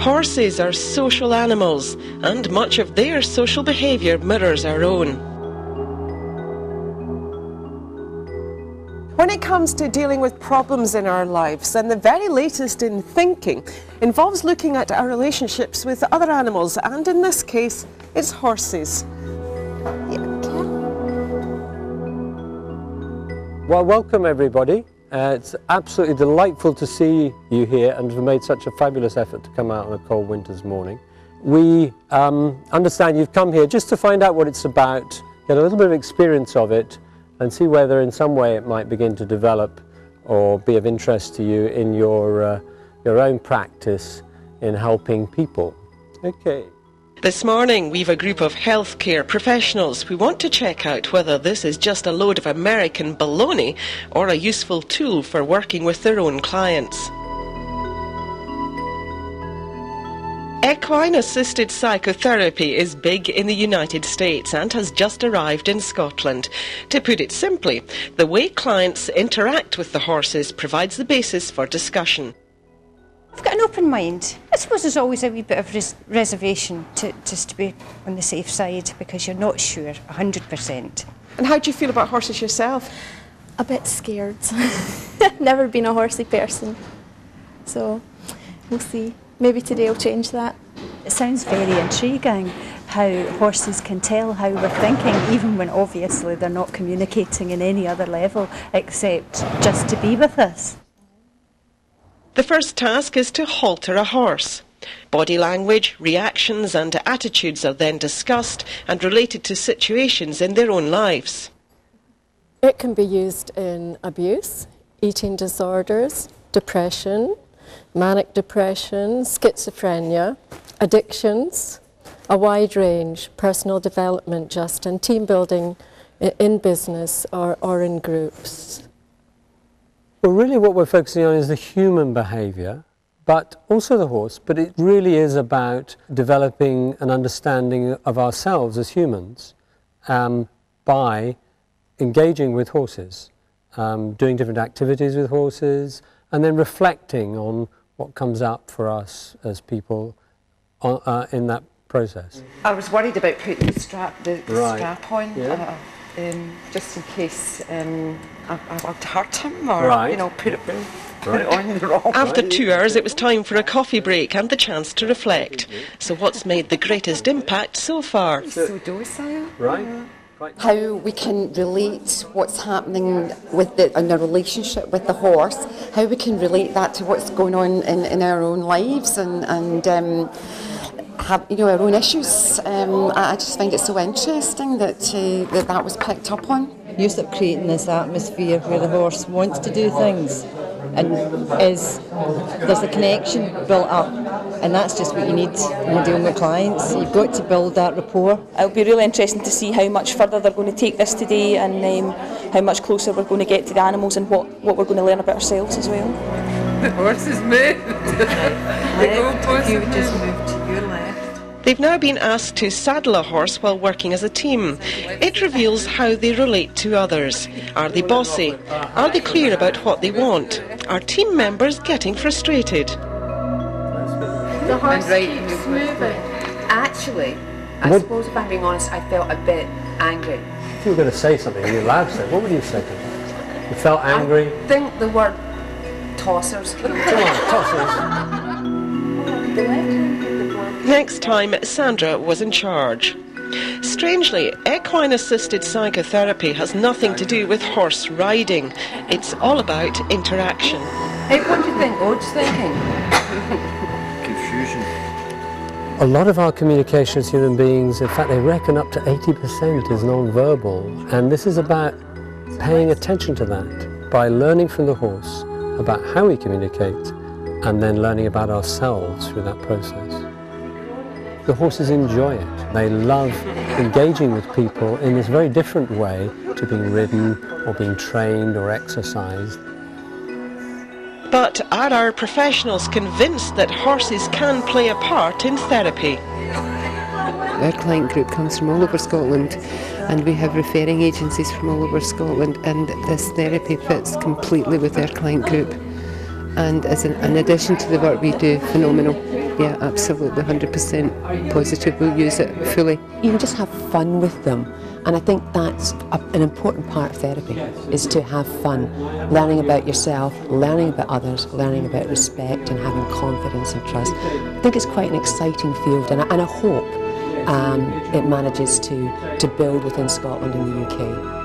Horses are social animals, and much of their social behaviour mirrors our own. When it comes to dealing with problems in our lives, then the very latest in thinking involves looking at our relationships with other animals, and in this case, it's horses. Well, welcome everybody. It's absolutely delightful to see you here and have made such a fabulous effort to come out on a cold winter's morning. We understand you've come here just to find out what it's about, get a little bit of experience of it, and see whether in some way it might begin to develop or be of interest to you in your own practice in helping people. Okay. This morning we've a group of healthcare professionals who want to check out whether this is just a load of American baloney or a useful tool for working with their own clients. Equine-assisted psychotherapy is big in the United States and has just arrived in Scotland. To put it simply, the way clients interact with the horses provides the basis for discussion. I've got an open mind. I suppose there's always a wee bit of reservation just to be on the safe side because you're not sure 100%. And how do you feel about horses yourself? A bit scared. Never been a horsey person, so we'll see. Maybe today will change that. It sounds very intriguing how horses can tell how we're thinking, even when obviously they're not communicating in any other level except just to be with us. The first task is to halter a horse. Body language, reactions and attitudes are then discussed and related to situations in their own lives. It can be used in abuse, eating disorders, depression, manic depression, schizophrenia, addictions, a wide range, personal development just, and team building in business or in groups. Well, really what we're focusing on is the human behaviour, but also the horse, but it really is about developing an understanding of ourselves as humans by engaging with horses, doing different activities with horses, and then reflecting on what comes up for us as people in that process. I was worried about putting the strap on. Yeah. Just in case I'd hurt him or you know, put it on the wrong. After 2 hours it was time for a coffee break and the chance to reflect. So what's made the greatest impact so far? So docile. Right. How we can relate what's happening with in a relationship with the horse, how we can relate that to what's going on in our own lives and have, you know, our own issues. I just find it so interesting that that was picked up on. You start creating this atmosphere where the horse wants to do things and there's a connection built up, and that's just what you need when you're dealing with clients. You've got to build that rapport. It'll be really interesting to see how much further they're going to take this today and how much closer we're going to get to the animals and what we're going to learn about ourselves as well. The horses moved. The goalpost just moved to your left. They've now been asked to saddle a horse while working as a team. It reveals how they relate to others. Are they bossy? Are they clear about what they want? Are team members getting frustrated? The horse keeps moving. Actually, I suppose if I'm being honest, I felt a bit angry. If you were going to say something and you're allowed to say, what would you say to them? You felt angry? I think the word tossers. Come on, tossers. Next time, Sandra was in charge. Strangely, equine-assisted psychotherapy has nothing to do with horse riding. It's all about interaction. Hey, what do you think Ode's thinking? Confusion. A lot of our communication as human beings, in fact, they reckon up to 80% is non-verbal. And this is about paying attention to that by learning from the horse about how we communicate and then learning about ourselves through that process. The horses enjoy it. They love engaging with people in this very different way to being ridden or being trained or exercised. But are our professionals convinced that horses can play a part in therapy? Our client group comes from all over Scotland, and we have referring agencies from all over Scotland, and this therapy fits completely with our client group and is in addition to the work we do, phenomenal. Yeah, absolutely, 100% positive. We'll use it fully. You can just have fun with them. And I think that's an important part of therapy, is to have fun, learning about yourself, learning about others, learning about respect and having confidence and trust. I think it's quite an exciting field, and I hope it manages to build within Scotland and the UK.